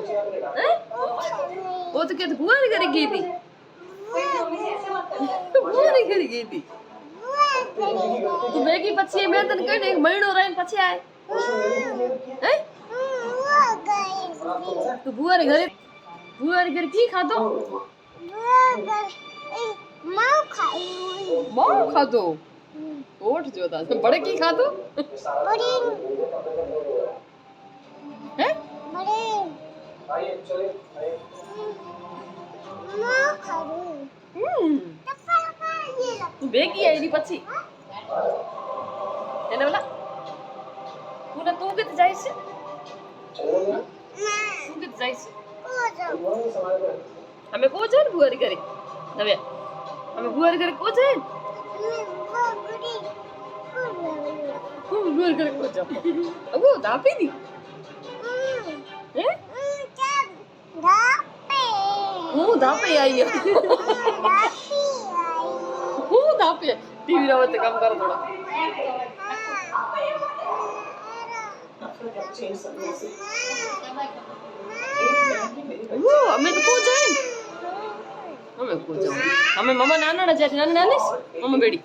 वो तो कहते बुआ रे घरे गई थी बुआ रे घरे गई थी तू बेगी પછી મેં તને કહ્યું એક મહિનો રહીને પછી આય હે તું बुआ रे घरे की खाधो मां खाधो ओठ जोता बड़े की खाधो हैं બેગી આઈડી પછી એને બોલા તું કે જાય છે તું કે જાય છે અમે કો જાય ને બુઆરી ઘરે હવે અમે બુઆરી ઘરે કો જાય બુઆરી ઘરે કો જાવ અગો દાપી ની હે હું દાપે आई હું દાપે ટીવી રાવત કામ કર થોડા અમે તો કો જાય અમે કો જાવ અમે મમ્મા નાના જાય નાની મમ્મા બેડી